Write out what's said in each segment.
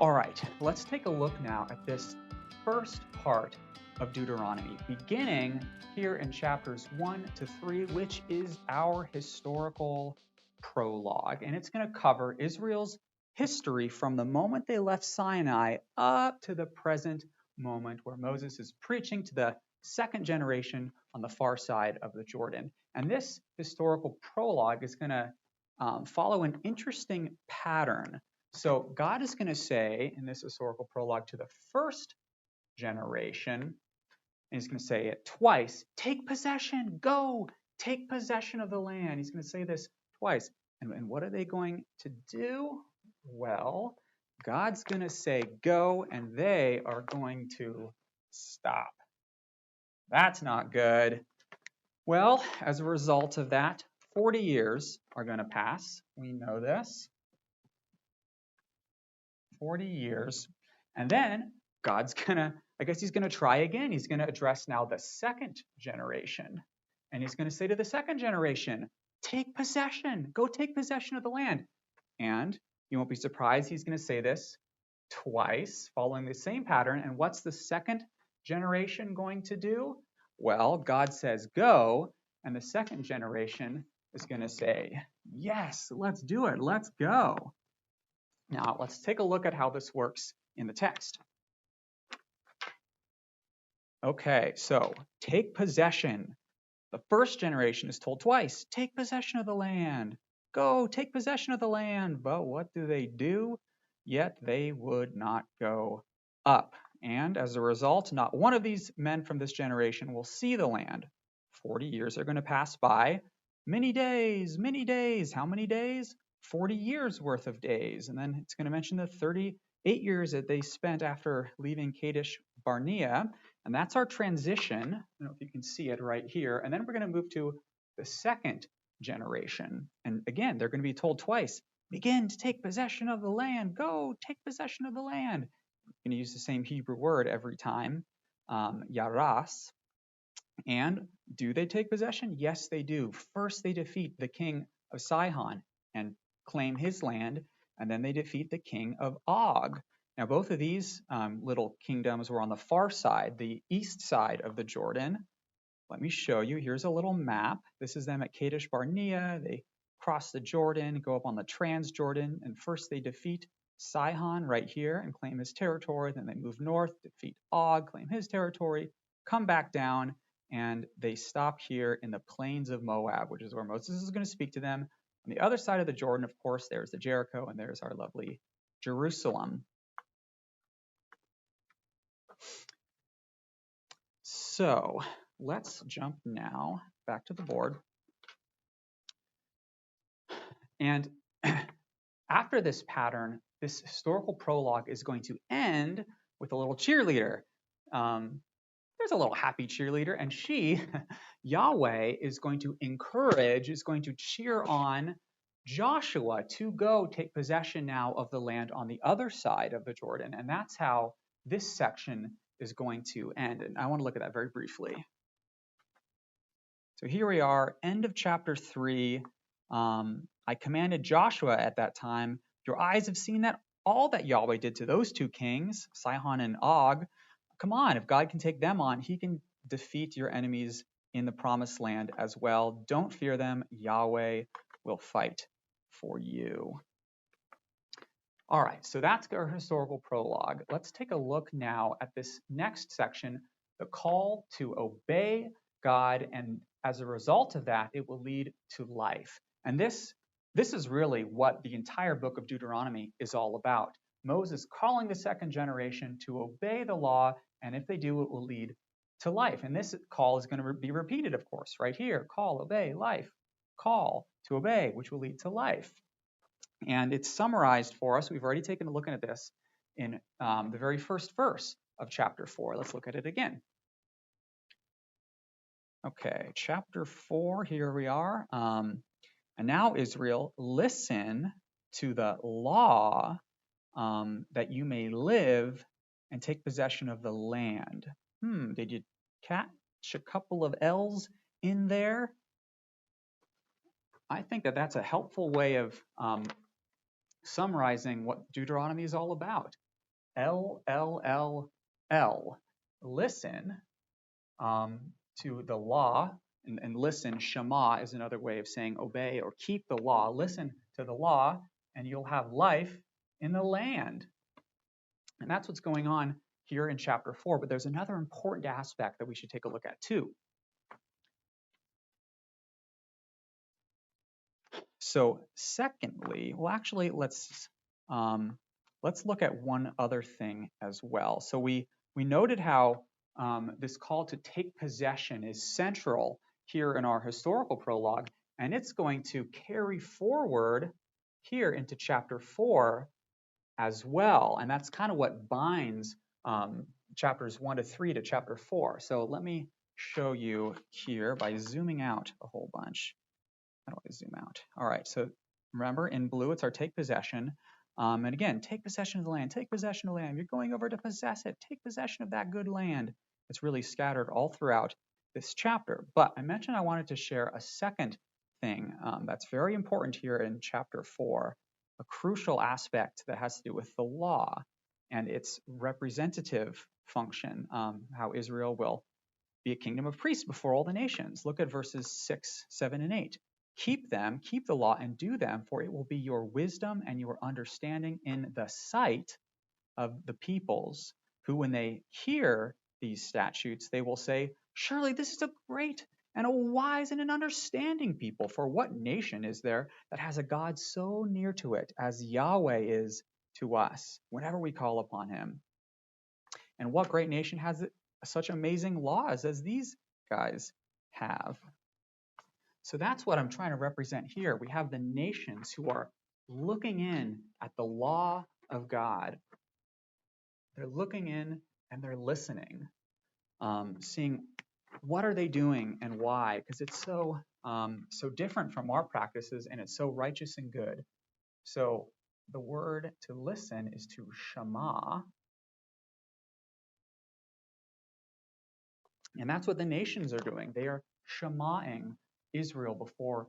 All right, let's take a look now at this first part of Deuteronomy, beginning here in chapters 1 to 3, which is our historical prologue. And it's going to cover Israel's history from the moment they left Sinai up to the present moment where Moses is preaching to the second generation on the far side of the Jordan. And this historical prologue is going to follow an interesting pattern. So God is going to say in this historical prologue to the first generation, and he's going to say it twice, take possession, go, take possession of the land. He's going to say this twice. And what are they going to do? Well, God's going to say go, and they are going to stop. That's not good. Well, as a result of that, 40 years are going to pass. We know this. 40 years. And then God's he's going to try again. He's going to address now the second generation. And he's going to say to the second generation, take possession, go take possession of the land. And you won't be surprised, he's going to say this twice, following the same pattern. And what's the second generation going to do? Well, God says go, and the second generation is going to say, yes, let's do it, let's go. Now, let's take a look at how this works in the text. Okay, so take possession. The first generation is told twice, take possession of the land. Go, take possession of the land. But what do? Yet they would not go up. And as a result, not one of these men from this generation will see the land. 40 years are going to pass by. Many days, many days. How many days? 40 years worth of days. And then it's going to mention the 38 years that they spent after leaving Kadesh Barnea. And that's our transition. I don't know if you can see it right here. And then we're going to move to the second generation. And again, they're going to be told twice, begin to take possession of the land. Go, take possession of the land. I'm going to use the same Hebrew word every time, yaras. And do they take possession? Yes, they do. First, they defeat the king of Sihon and claim his land, and then they defeat the king of Og. Now, both of these little kingdoms were on the far side, the east side of the Jordan. Let me show you. Here's a little map. This is them at Kadesh Barnea. They cross the Jordan, go up on the Transjordan, and first they defeat Sihon right here and claim his territory. Then they move north, defeat Og, claim his territory, come back down, and they stop here in the plains of Moab, which is where Moses is going to speak to them. On the other side of the Jordan, of course, there's the Jericho, and there's our lovely Jerusalem. So let's jump now back to the board. And after this pattern, this historical prologue is going to end with a little cheerleader. There's a little happy cheerleader, and she, Yahweh, is going to encourage, is going to cheer on Joshua to go take possession now of the land on the other side of the Jordan. And that's how this section is going to end. And I want to look at that very briefly. So here we are, end of chapter 3. I commanded Joshua at that time, your eyes have seen that all that Yahweh did to those two kings, Sihon and Og. Come on, if God can take them on, he can defeat your enemies in the promised land as well. Don't fear them. Yahweh will fight for you. All right, so that's our historical prologue. Let's take a look now at this next section, the call to obey God, and as a result of that, it will lead to life. And this is really what the entire book of Deuteronomy is all about. Moses calling the second generation to obey the law, and if they do, it will lead to life. And this call is going to be repeated, of course, right here. Call, obey, life. Call to obey, which will lead to life. And it's summarized for us. We've already taken a look at this in the very first verse of chapter 4. Let's look at it again. Okay, chapter 4, here we are. And now, Israel, listen to the law that you may live and take possession of the land. Did you catch a couple of L's in there? I think that that's a helpful way of summarizing what Deuteronomy is all about. L. Listen to the law, and listen, Shema is another way of saying obey or keep the law. Listen to the law, and you'll have life in the land. And that's what's going on here in chapter 4. But there's another important aspect that we should take a look at too. So secondly, well, actually, let's look at one other thing as well. So we noted how this call to take possession is central here in our historical prologue, and it's going to carry forward here into chapter 4 as well. And that's kind of what binds chapters 1 to 3 to chapter 4. So let me show you here by zooming out a whole bunch. How do I zoom out? All right, so remember in blue it's our take possession. And again, take possession of the land, take possession of the land. You're going over to possess it, take possession of that good land. It's really scattered all throughout this chapter. But I mentioned I wanted to share a second thing that's very important here in chapter 4, a crucial aspect that has to do with the law and its representative function, how Israel will be a kingdom of priests before all the nations. Look at verses 6, 7, and 8. Keep them, keep the law, and do them, for it will be your wisdom and your understanding in the sight of the peoples, who, when they hear these statutes, they will say, surely this is a great and a wise and an understanding people. For what nation is there that has a God so near to it as Yahweh is to us whenever we call upon him? And what great nation has such amazing laws as these guys have? So that's what I'm trying to represent here. We have the nations who are looking in at the law of God. They're looking in and they're listening, seeing what are they doing and why, because it's so different from our practices and it's so righteous and good. So the word to listen is to shema. And that's what the nations are doing. They are shemaing Israel before,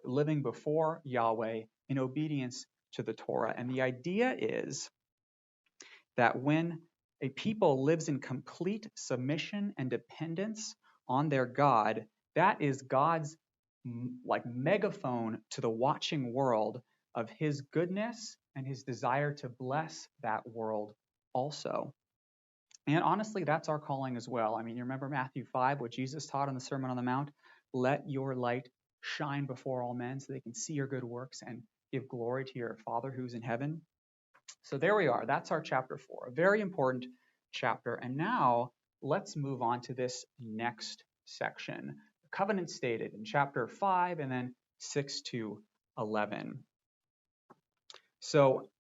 living before Yahweh in obedience to the Torah. And the idea is that when a people lives in complete submission and dependence on their God, that is God's like megaphone to the watching world of his goodness and his desire to bless that world also. And honestly, that's our calling as well. I mean, you remember Matthew 5, what Jesus taught on the Sermon on the Mount? Let your light shine before all men so they can see your good works and give glory to your Father who's in heaven. So there we are. That's our chapter 4, a very important chapter. And now let's move on to this next section. The covenant stated in chapter 5 and then 6 to 11. So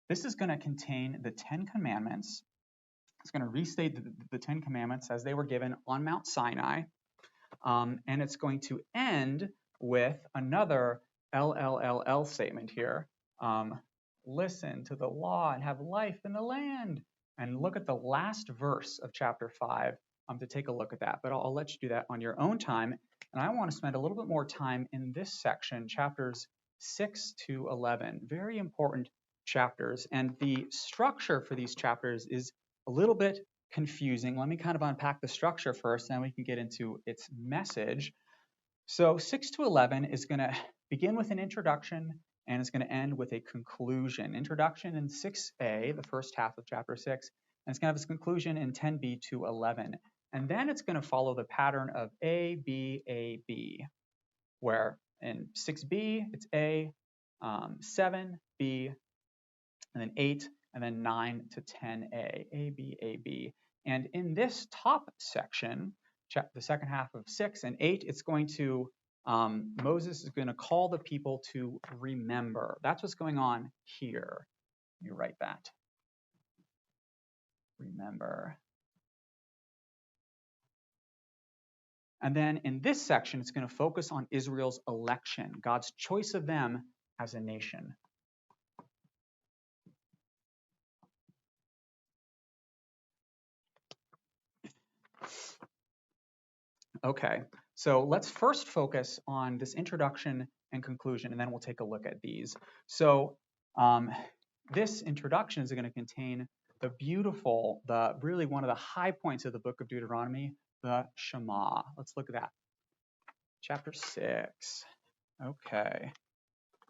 this is going to contain the 10 commandments. It's going to restate the 10 commandments as they were given on Mount Sinai. And it's going to end with another LLLL statement here. Listen to the law and have life in the land. And look at the last verse of chapter 5 to take a look at that. But I'll let you do that on your own time. And I want to spend a little bit more time in this section, chapters 6 to 11. Very important chapters. And the structure for these chapters is a little bit confusing. Let me kind of unpack the structure first, then we can get into its message. So 6 to 11 is going to begin with an introduction and it's going to end with a conclusion. Introduction in 6a, the first half of chapter 6, and it's going to have its conclusion in 10b to 11. And then it's going to follow the pattern of A, B, A, B, where in 6b, it's A, 7, B, and then 8, and then 9 to 10a, A, B, A, B. And in this top section, the second half of 6 and 8, it's going to, Moses is going to call the people to remember. That's what's going on here. Let me write that. Remember. And then in this section, it's going to focus on Israel's election, God's choice of them as a nation. Okay, so let's first focus on this introduction and conclusion, and then we'll take a look at these. So this introduction is going to contain really one of the high points of the book of Deuteronomy, the Shema. Let's look at that. Chapter 6. Okay,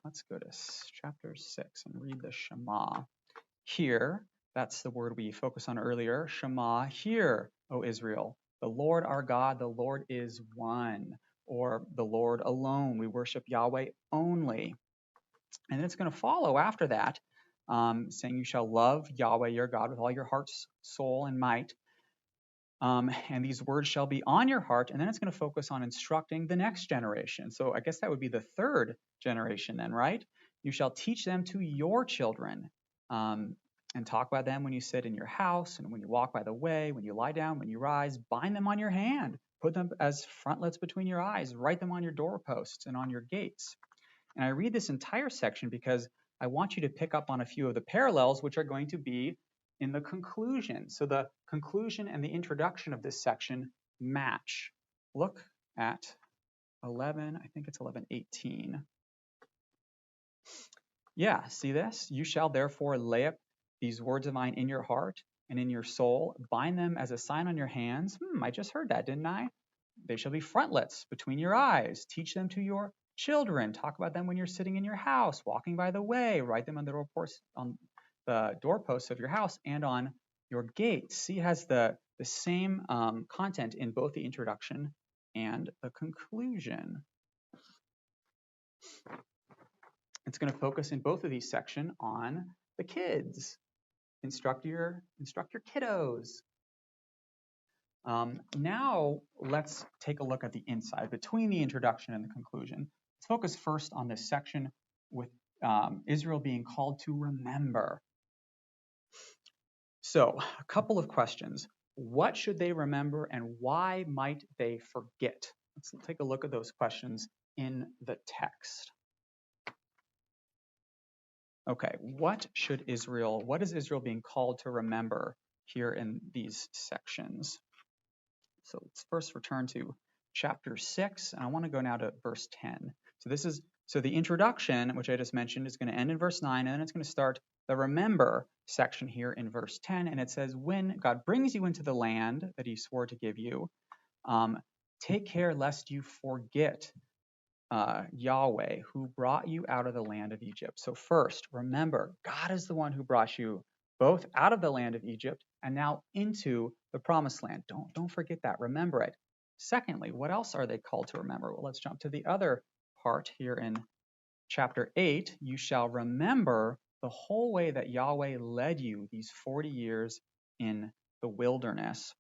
let's go to chapter 6 and read the Shema. Hear, that's the word we focused on earlier. Shema, hear, O Israel. The Lord our God, the Lord is one, or the Lord alone. We worship Yahweh only. And it's going to follow after that, saying you shall love Yahweh your God with all your heart, soul, and might. And these words shall be on your heart. And then it's going to focus on instructing the next generation. So I guess that would be the third generation then, right? You shall teach them to your children, and talk about them when you sit in your house and when you walk by the way, when you lie down, when you rise. Bind them on your hand. Put them as frontlets between your eyes. Write them on your doorposts and on your gates. And I read this entire section because I want you to pick up on a few of the parallels, which are going to be in the conclusion. So the conclusion and the introduction of this section match. Look at 11, I think it's 11:18. Yeah, see this? You shall therefore lay up these words of mine in your heart and in your soul. Bind them as a sign on your hands. I just heard that, didn't I? They shall be frontlets between your eyes. Teach them to your children. Talk about them when you're sitting in your house, walking by the way. Write them on the doorposts of your house and on your gates. See, it has the same content in both the introduction and the conclusion. It's going to focus in both of these sections on the kids. Instruct your kiddos. Now let's take a look at the inside between the introduction and the conclusion. Let's focus first on this section with Israel being called to remember. So a couple of questions. What should they remember and why might they forget? Let's take a look at those questions in the text. Okay, what is Israel being called to remember here in these sections? So let's first return to chapter 6, and I want to go now to verse 10. So the introduction, which I just mentioned, is going to end in verse 9, and then it's going to start the remember section here in verse 10, and it says, when God brings you into the land that he swore to give you, take care lest you forget Yahweh, who brought you out of the land of Egypt. So first, remember, God is the one who brought you both out of the land of Egypt and now into the promised land. Don't forget that. Remember it. Secondly, what else are they called to remember? Well, let's jump to the other part here in chapter 8. You shall remember the whole way that Yahweh led you these 40 years in the wilderness.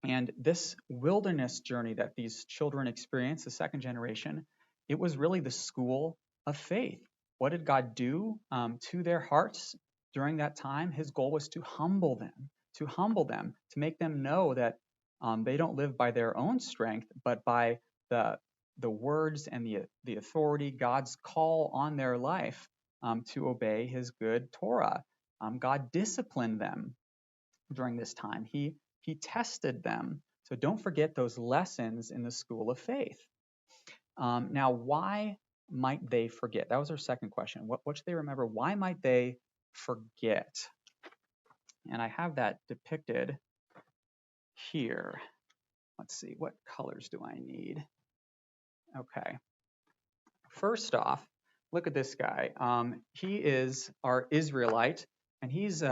And this wilderness journey that these children experienced, the second generation, it was really the school of faith. What did God do to their hearts during that time? His goal was to humble them, to make them know that they don't live by their own strength, but by the words and the authority, God's call on their life to obey his good Torah. God disciplined them during this time. He tested them. So don't forget those lessons in the school of faith. Now, why might they forget? That was our second question. What should they remember? Why might they forget? And I have that depicted here. Let's see, what colors do I need? Okay. First off, look at this guy. He is our Israelite, and he's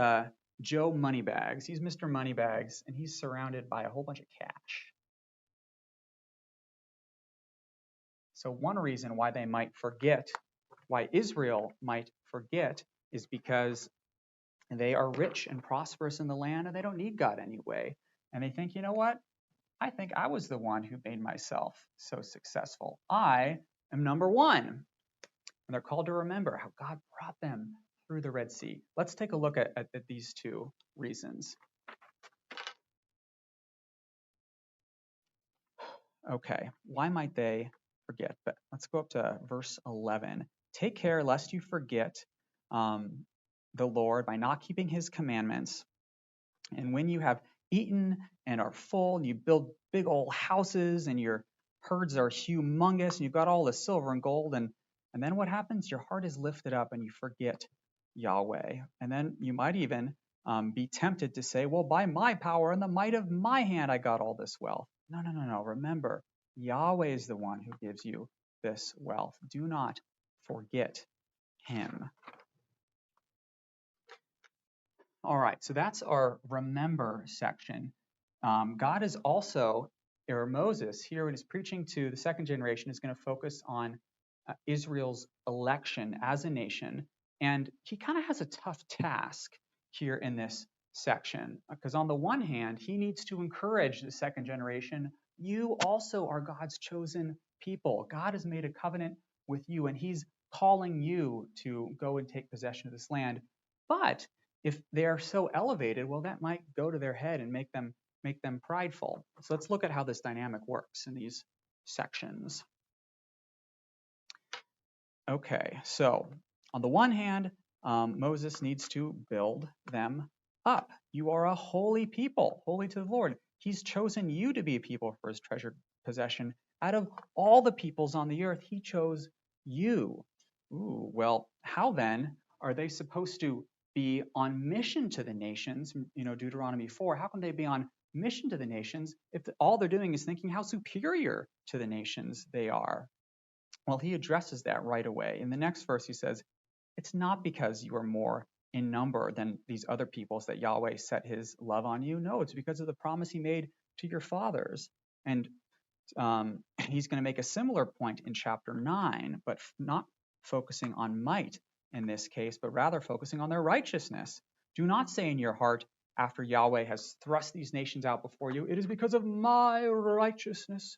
Joe Moneybags. He's Mr. Moneybags, and he's surrounded by a whole bunch of cash. So one reason why they might forget, why Israel might forget, is because they are rich and prosperous in the land, and they don't need God anyway. And they think, you know what? I think I was the one who made myself so successful. I am number one. And they're called to remember how God brought them through the Red Sea. Let's take a look at these two reasons. Okay, why might they forget? But let's go up to verse 11. Take care lest you forget the Lord by not keeping his commandments. And when you have eaten and are full, and you build big old houses, and your herds are humongous, and you've got all the silver and gold, and then what happens? Your heart is lifted up, and you forget Yahweh. And then you might even be tempted to say, well, by my power and the might of my hand, I got all this wealth. No, no, no, no. Remember, Yahweh is the one who gives you this wealth. Do not forget him. All right, so that's our remember section. God is also, or Moses here when he's preaching to the second generation is going to focus on Israel's election as a nation. And he kind of has a tough task here in this section because on the one hand, he needs to encourage the second generation. You also are God's chosen people. God has made a covenant with you and he's calling you to go and take possession of this land. But if they are so elevated, well, that might go to their head and make them prideful. So let's look at how this dynamic works in these sections. Okay, so on the one hand, Moses needs to build them up. You are a holy people, holy to the Lord. He's chosen you to be a people for his treasured possession. Out of all the peoples on the earth, he chose you. Ooh, well, how then are they supposed to be on mission to the nations? You know, Deuteronomy 4, how can they be on mission to the nations if all they're doing is thinking how superior to the nations they are? Well, he addresses that right away. In the next verse, he says, it's not because you are more in number than these other peoples that Yahweh set his love on you. No, it's because of the promise he made to your fathers. And he's going to make a similar point in chapter 9, but not focusing on might in this case, but rather focusing on their righteousness. Do not say in your heart, after Yahweh has thrust these nations out before you, it is because of my righteousness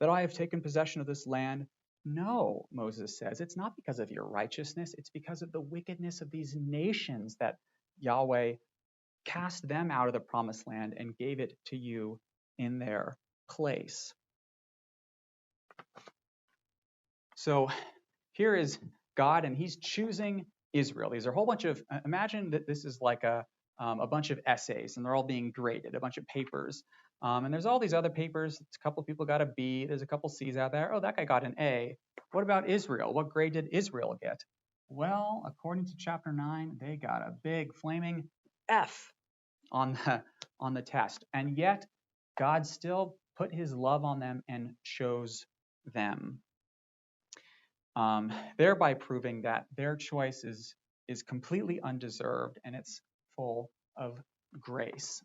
that I have taken possession of this land. No, Moses says, it's not because of your righteousness. It's because of the wickedness of these nations that Yahweh cast them out of the promised land and gave it to you in their place. So here is God, and he's choosing Israel. These are a whole bunch of, imagine that this is like a bunch of essays, and they're all being graded, a bunch of papers. And there's all these other papers. A couple of people got a B. There's a couple C's out there. Oh, that guy got an A. What about Israel? What grade did Israel get? Well, according to chapter 9, they got a big flaming F on the test. And yet, God still put his love on them and chose them. Thereby proving that their choice is completely undeserved and it's full of grace.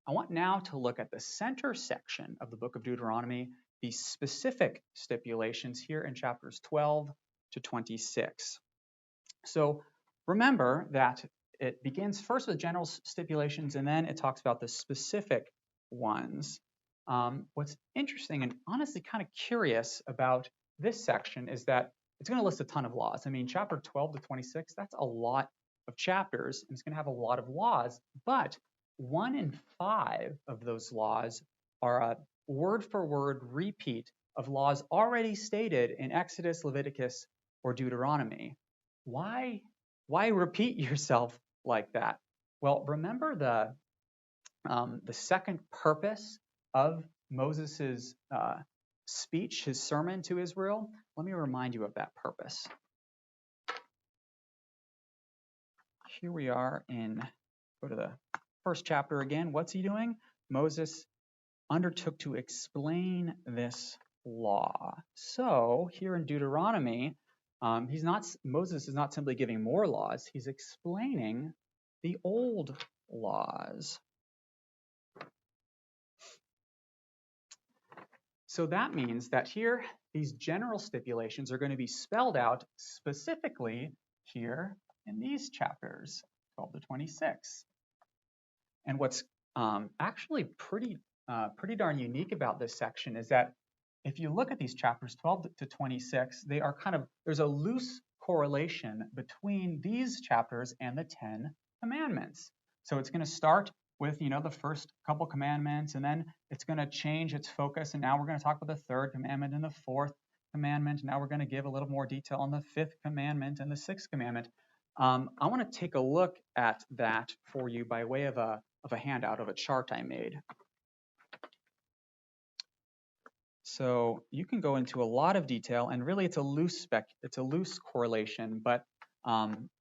I want now to look at the center section of the book of Deuteronomy, the specific stipulations here in chapters 12 to 26. So remember that it begins first with general stipulations and then it talks about the specific ones. What's interesting and honestly kind of curious about this section is that it's going to list a ton of laws. I mean, chapter 12 to 26, that's a lot of chapters, and it's going to have a lot of laws, but 1 in 5 of those laws are a word-for-word repeat of laws already stated in Exodus, Leviticus, or Deuteronomy. Why repeat yourself like that? Well, remember the second purpose of Moses's speech, his sermon to Israel? Let me remind you of that purpose. Here we are go to the first chapter again. What's he doing? Moses undertook to explain this law. So here in Deuteronomy, Moses is not simply giving more laws, he's explaining the old laws. So that means that here, these general stipulations are going to be spelled out specifically here in these chapters, 12 to 26. And what's actually pretty darn unique about this section is that if you look at these chapters, 12 to 26, they are there's a loose correlation between these chapters and the 10 commandments. So it's going to start with, the first couple commandments, and then it's going to change its focus, and now we're going to talk about the third commandment and the fourth commandment. Now we're going to give a little more detail on the fifth commandment and the sixth commandment. I want to take a look at that for you by way of a handout, of a chart I made. So you can go into a lot of detail, and really it's a loose correlation, but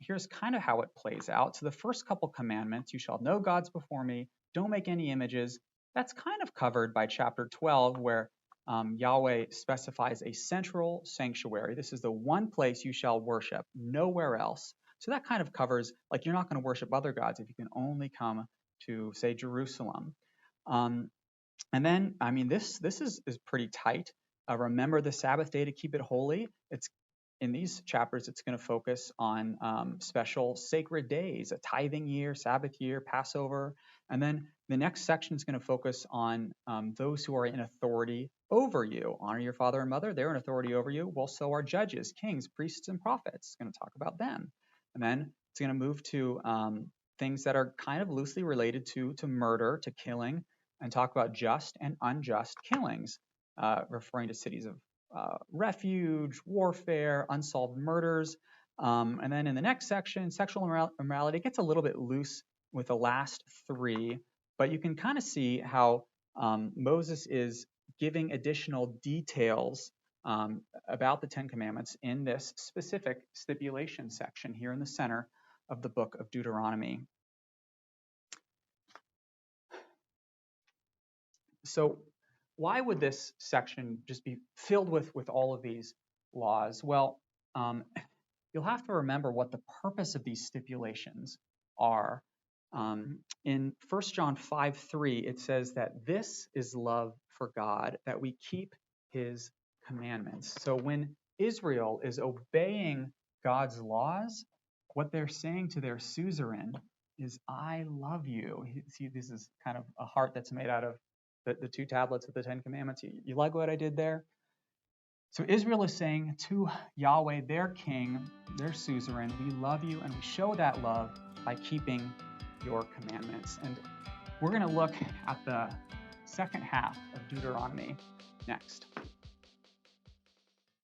here's kind of how it plays out. So the first couple commandments, you shall have no gods before me, don't make any images, that's kind of covered by chapter 12, where Yahweh specifies a central sanctuary. This is the one place you shall worship, nowhere else. So that kind of covers, like, you're not going to worship other gods if you can only come to, say, Jerusalem. And then, I mean, this is pretty tight. Remember the Sabbath day to keep it holy. It's in these chapters, it's going to focus on special sacred days, a tithing year, Sabbath year, Passover. And then the next section is going to focus on those who are in authority over you. Honor your father and mother. They're in authority over you. Well, so are judges, kings, priests, and prophets. It's going to talk about them. And then it's going to move to things that are kind of loosely related to murder, to killing, and talk about just and unjust killings, referring to cities of refuge, warfare, unsolved murders. And then in the next section, sexual immorality gets a little bit loose with the last three, but you can kind of see how Moses is giving additional details about the Ten Commandments in this specific stipulation section here in the center of the book of Deuteronomy. So why would this section just be filled with all of these laws? Well, you'll have to remember what the purpose of these stipulations are. In 1 John 5:3, it says that this is love for God, that we keep his commandments. So when Israel is obeying God's laws, what they're saying to their suzerain is, I love you. See, this is kind of a heart that's made out of the two tablets of the Ten Commandments. You like what I did there? So Israel is saying to Yahweh, their king, their suzerain, we love you, and we show that love by keeping your commandments. And we're going to look at the second half of Deuteronomy next.